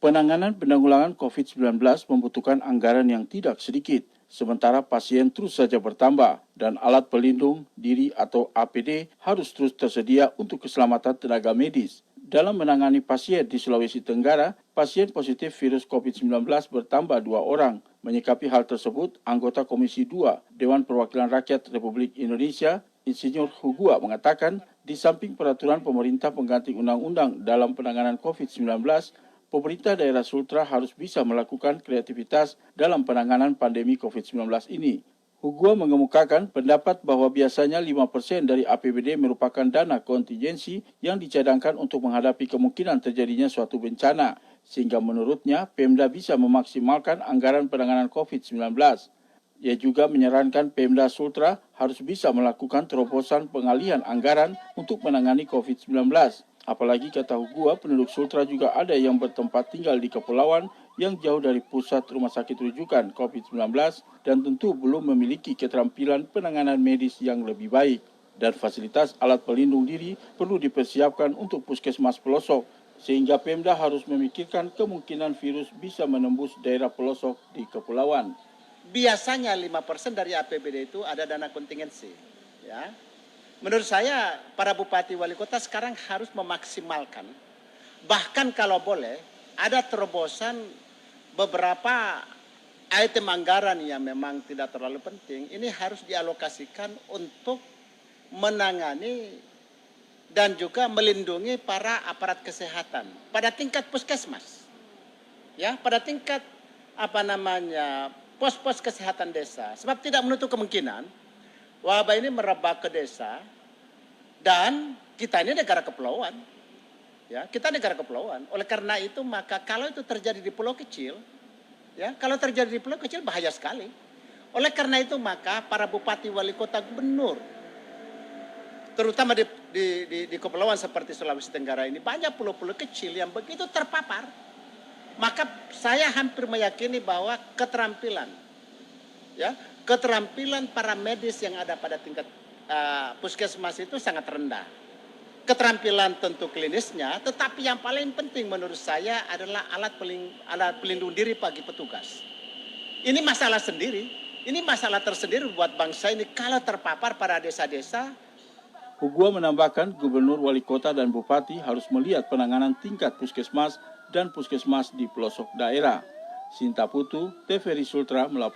Penanganan penanggulangan COVID-19 membutuhkan anggaran yang tidak sedikit, sementara pasien terus saja bertambah dan alat pelindung diri atau APD harus terus tersedia untuk keselamatan tenaga medis. Dalam menangani pasien di Sulawesi Tenggara, pasien positif virus COVID-19 bertambah 2 orang. Menyikapi hal tersebut, anggota Komisi 2 Dewan Perwakilan Rakyat Republik Indonesia, Insinyur Hugua mengatakan, di samping peraturan pemerintah pengganti undang-undang dalam penanganan COVID-19, pemerintah daerah Sultra harus bisa melakukan kreativitas dalam penanganan pandemi COVID-19 ini. Hugua mengemukakan pendapat bahwa biasanya 5% dari APBD merupakan dana kontingensi yang dicadangkan untuk menghadapi kemungkinan terjadinya suatu bencana, sehingga menurutnya Pemda bisa memaksimalkan anggaran penanganan COVID-19. Ia juga menyarankan Pemda Sultra harus bisa melakukan terobosan pengalihan anggaran untuk menangani COVID-19. Apalagi kata Hugua, penduduk Sultra juga ada yang bertempat tinggal di kepulauan yang jauh dari pusat rumah sakit rujukan COVID-19 dan tentu belum memiliki keterampilan penanganan medis yang lebih baik. Dan fasilitas alat pelindung diri perlu dipersiapkan untuk puskesmas pelosok, sehingga Pemda harus memikirkan kemungkinan virus bisa menembus daerah pelosok di kepulauan. Biasanya 5% dari APBD itu ada dana kontingensi, ya. Menurut saya para bupati wali kota sekarang harus memaksimalkan, bahkan kalau boleh ada terobosan beberapa item anggaran yang memang tidak terlalu penting, ini harus dialokasikan untuk menangani dan juga melindungi para aparat kesehatan pada tingkat puskesmas, ya, pada tingkat pos-pos kesehatan desa, sebab tidak menutup kemungkinan wabah ini merebak ke desa. Dan kita ini negara kepulauan, ya, kita negara kepulauan. Oleh karena itu maka kalau itu terjadi di pulau kecil, ya, kalau terjadi di pulau kecil bahaya sekali. Oleh karena itu maka para bupati, wali kota, gubernur, terutama di kepulauan seperti Sulawesi Tenggara ini banyak pulau-pulau kecil yang begitu terpapar. Maka saya hampir meyakini bahwa keterampilan, ya, keterampilan para medis yang ada pada tingkat puskesmas itu sangat rendah. Keterampilan tentu klinisnya, tetapi yang paling penting menurut saya adalah alat pelindung diri bagi petugas. Ini masalah sendiri, ini masalah tersendiri buat bangsa ini kalau terpapar pada desa-desa. Hugua menambahkan gubernur, wali kota, dan bupati harus melihat penanganan tingkat puskesmas dan puskesmas di pelosok daerah. Sinta Putu, TVRI Sultra melaporkan.